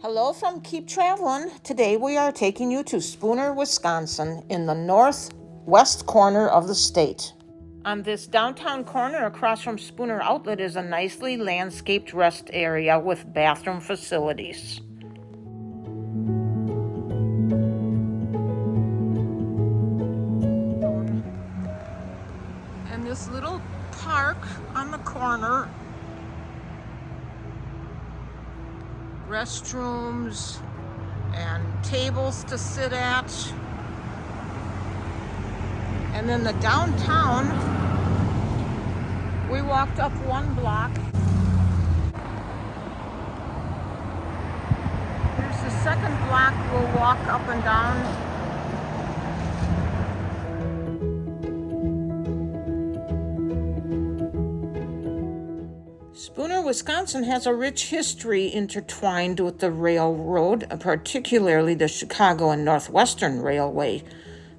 Hello from Keep Traveling. Today we are taking you to Spooner, Wisconsin, in the northwest corner of the state. On this downtown corner across from Spooner Outlet is a nicely landscaped rest area with bathroom facilities. And this little park on the corner, restrooms and tables to sit at. And then the downtown, we walked up one block. Here's the second block we'll walk up and down. Spooner, Wisconsin has a rich history intertwined with the railroad, particularly the Chicago and Northwestern Railway.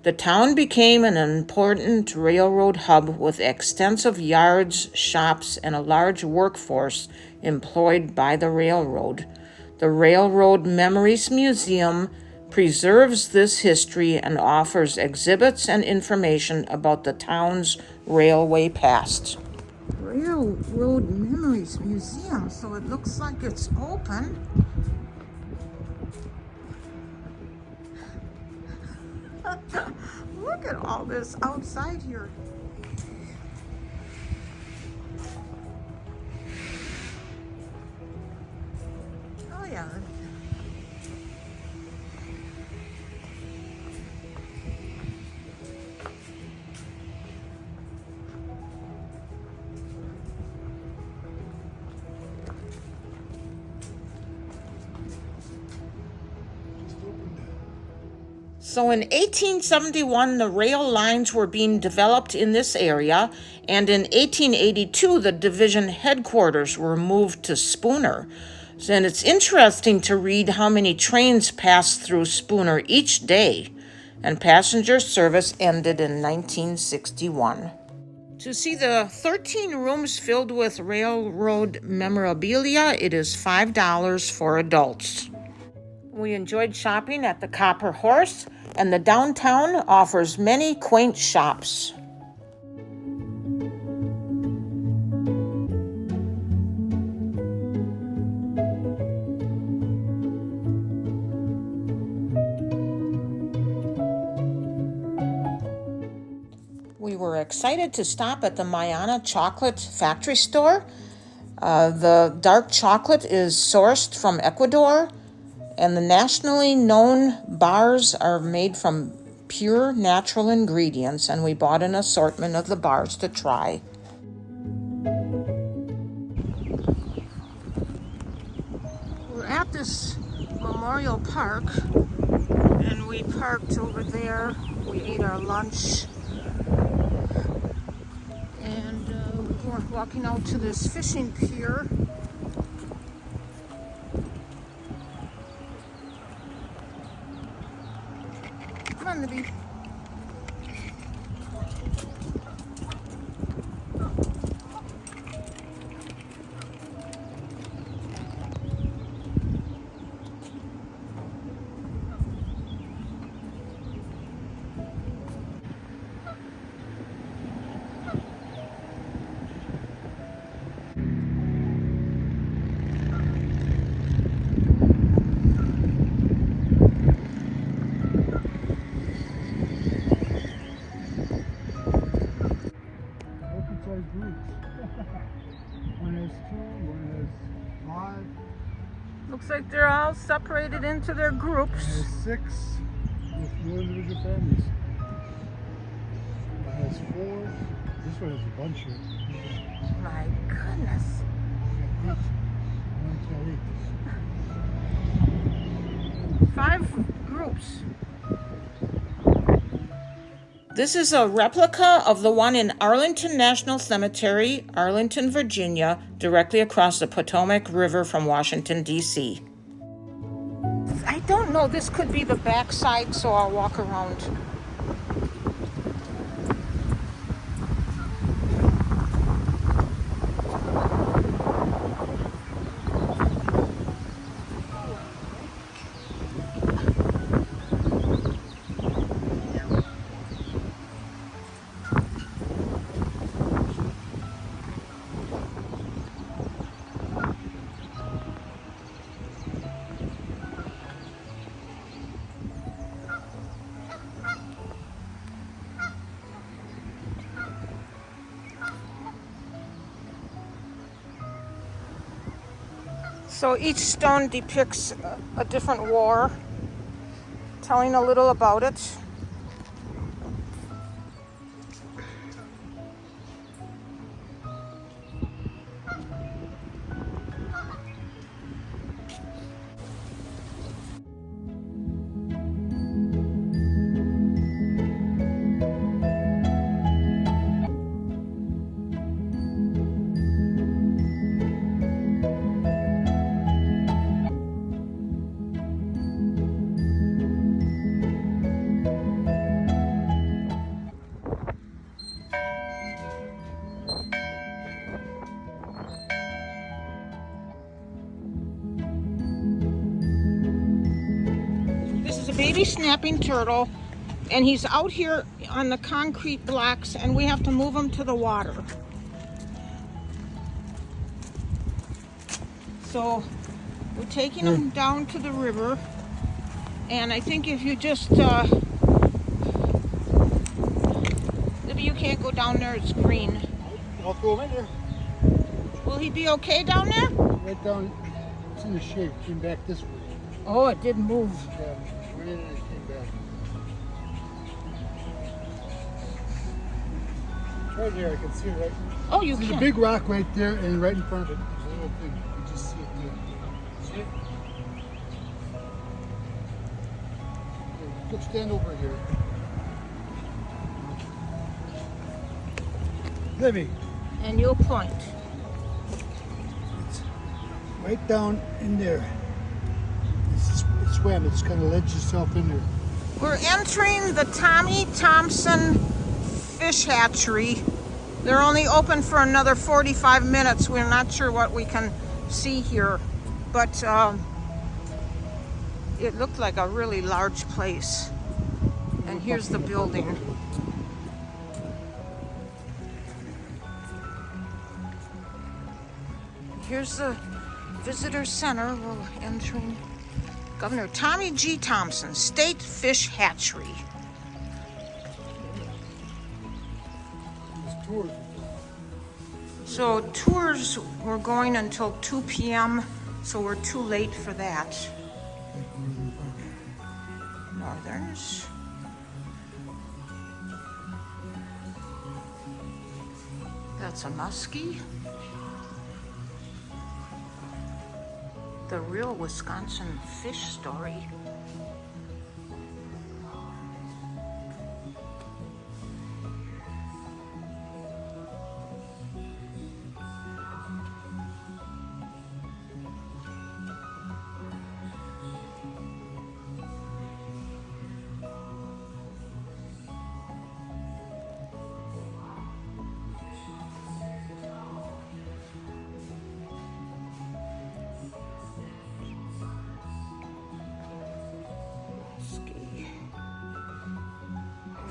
The town became an important railroad hub with extensive yards, shops, and a large workforce employed by the railroad. The Railroad Memories Museum preserves this history and offers exhibits and information about the town's railway past. Railroad Memories Museum, so it looks like it's open. Look at all this outside here. Oh yeah. So in 1871, the rail lines were being developed in this area, and in 1882, the division headquarters were moved to Spooner. And it's interesting to read how many trains passed through Spooner each day, and passenger service ended in 1961. To see the 13 rooms filled with railroad memorabilia, it is $5 for adults. We enjoyed shopping at the Copper Horse, and the downtown offers many quaint shops. We were excited to stop at the Mayana Chocolate Factory store. The dark chocolate is sourced from Ecuador, and the nationally known bars are made from pure natural ingredients, and we bought an assortment of the bars to try. We're at this memorial park, and we parked over there. We ate our lunch, and we're walking out to this fishing pier. Come on, Libby. One is 2, one is 5. Looks like they're all separated into their groups. One has 6 with 4 individual families. One has 4. This one has a bunch here. My goodness. 8. 1 to 8. 5 groups. This is a replica of the one in Arlington National Cemetery, Arlington, Virginia, directly across the Potomac River from Washington, D.C. I don't know, this could be the back side, so I'll walk around. So each stone depicts a different war, telling a little about it. This is a baby snapping turtle, and he's out here on the concrete blocks, and we have to move him to the water. So we're taking him down to the river, and I think if you just maybe you can't go down there, it's green. I'll throw him in there. Will he be okay down there? Right down. It's in the shape. Came back this way. Oh, it didn't move. Yeah, went in and it came back. Right here, I can see it right. Oh, you There's can. a big rock right there, and right in front of it, there's a little thing. You just see it there. See it? Okay, go stand over here. Libby, And you'll point. it's right down in there. It's swam. It's kind of ledged yourself in there. We're entering the Tommy Thompson Fish Hatchery. They're only open for another 45 minutes. We're not sure what we can see here, but it looked like a really large place. And here's the building. Here's the visitor center. We're entering Governor Tommy G. Thompson State Fish Hatchery. There's tours. So tours were going until 2 p.m., so we're too late for that. Northerns. That's a muskie. The real Wisconsin fish story.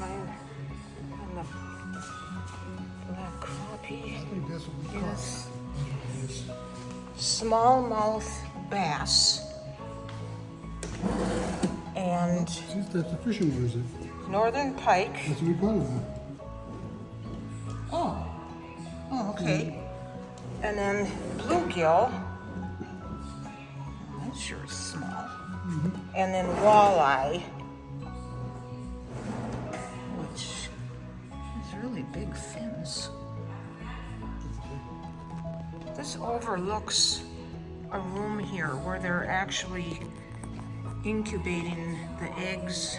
And the black crappie. I think that's what we call Yes. it. Smallmouth bass. And See, that's the fishing one, is it? northern pike. That's what we call it. Oh. Oh, okay. And then bluegill. That sure is small. And then walleye, which has really big fins. This overlooks a room here where they're actually incubating the eggs.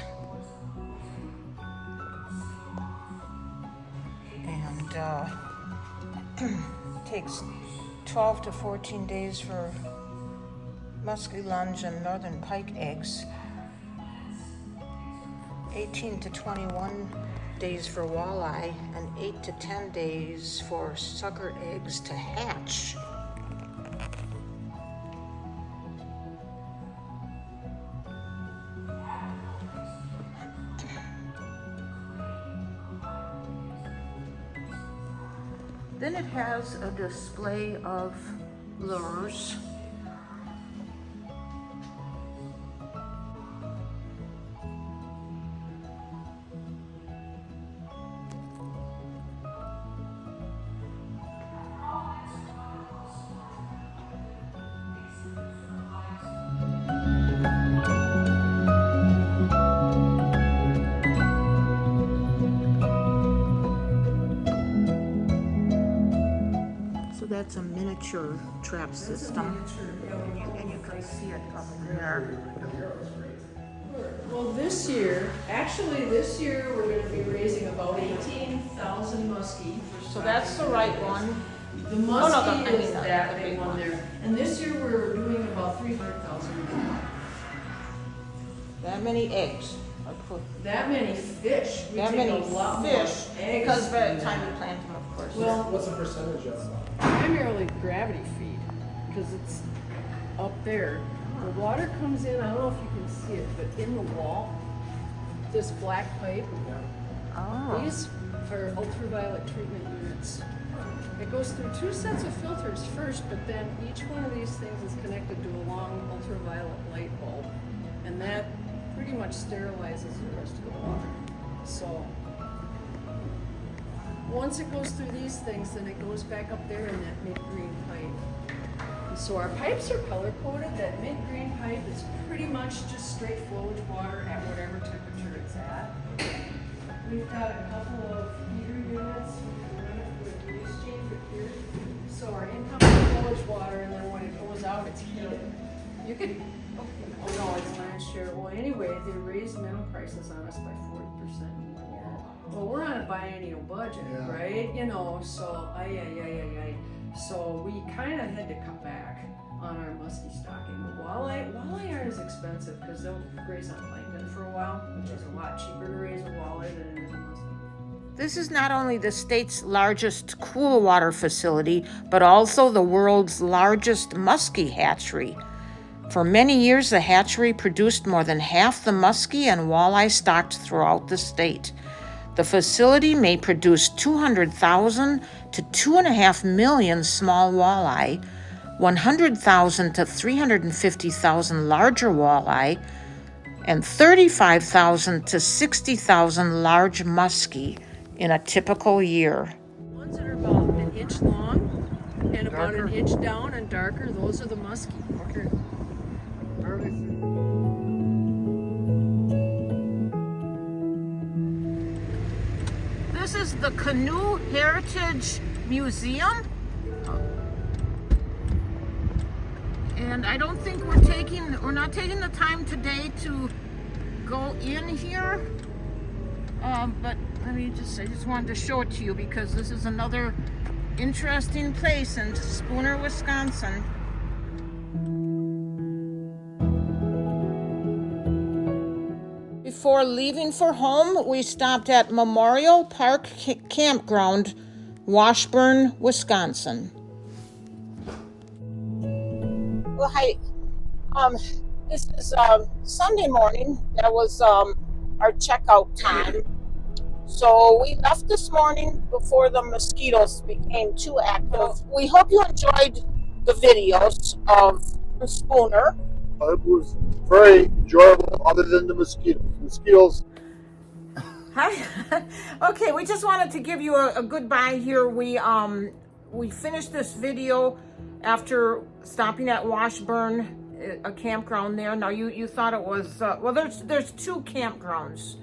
And takes 12 to 14 days for musky lunge and northern pike eggs, 18 to 21 days for walleye, and 8 to 10 days for sucker eggs to hatch. Then it has a display of lures. miniature trap system. And you can see it up there. Well, this year we're going to be raising about 18,000 muskie. So that's the right one. The muskie is that big one there. And this year we're doing about 300,000. That many eggs. That many fish. We That take many a lot fish. more eggs. Because by the time you plant them, of course. Well, What's the percentage of? primarily gravity feed, because it's up there. The water comes in, I don't know if you can see it, but in the wall, this black pipe, Oh. these are ultraviolet treatment units. It goes through 2 sets of filters first, but then each one of these things is connected to a long ultraviolet light bulb, and that pretty much sterilizes the rest of the water. So once it goes through these things, then it goes back up there in that mid-green pipe. And so our pipes are color-coded. That mid-green pipe is pretty much just straight flowage water at whatever temperature it's at. We've got a couple of heater units. We can run it through a grease chamber here. So our incoming flowage water, and then when it goes out, it's heated. You could, oh no, it's last year. Well, anyway, they raised mineral prices on us by 40%. Well, we're on a biennial budget, Yeah. right? You know, so so we kind of had to cut back on our muskie stocking. Walleye aren't as expensive because they'll graze on plankton for a while, which is a lot cheaper to raise a walleye than it is a muskie. This is not only the state's largest cool water facility, but also the world's largest muskie hatchery. For many years, the hatchery produced more than half the muskie and walleye stocked throughout the state. The facility may produce 200,000 to 2.5 million small walleye, 100,000 to 350,000 larger walleye, and 35,000 to 60,000 large muskie in a typical year. Ones that are about an inch long and about an inch down and darker, those are the muskie. Okay. Perfect. This is the Canoe Heritage Museum. And I don't think we're not taking the time today to go in here. But I just wanted to show it to you because this is another interesting place in Spooner, Wisconsin. Before leaving for home, we stopped at Memorial Park Campground, Washburn, Wisconsin. Well, hi. This is Sunday morning. That was our checkout time. So we left this morning before the mosquitoes became too active. We hope you enjoyed the videos of the Spooner. It was very enjoyable other than the mosquitoes. Mosquitoes. Hi. Okay, we just wanted to give you a goodbye here. We finished this video after stopping at Washburn, a campground there. Now you thought it was well. There's 2 campgrounds,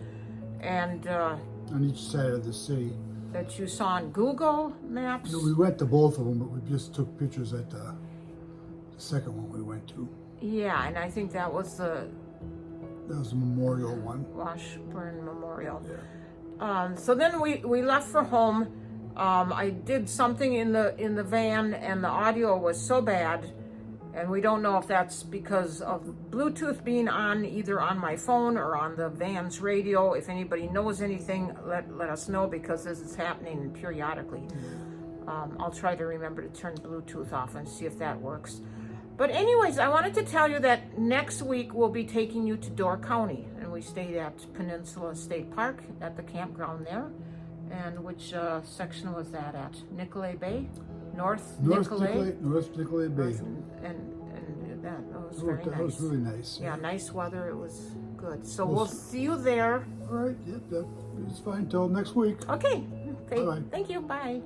and On each side of the city. that you saw on Google Maps. No, we went to both of them, but we just took pictures at the second one we went to. Yeah, and I think that was the That was the Memorial one. Washburn Memorial. Yeah. So then we left for home. I did something in the van, and the audio was so bad, and we don't know if that's because of Bluetooth being on either on my phone or on the van's radio. If anybody knows anything, let us know, because this is happening periodically. I'll try to remember to turn Bluetooth off and see if that works. But anyways, I wanted to tell you that next week we'll be taking you to Door County, and we stayed at Peninsula State Park at the campground there. And which section was that at? Nicolay Bay? North Nicolay? North Nicolay Bay. And that was very nice. That was really nice. Yeah, nice weather. It was good. So we'll see you there. All right, yep, it's fine till next week. Okay. Bye-bye. Thank you. Bye.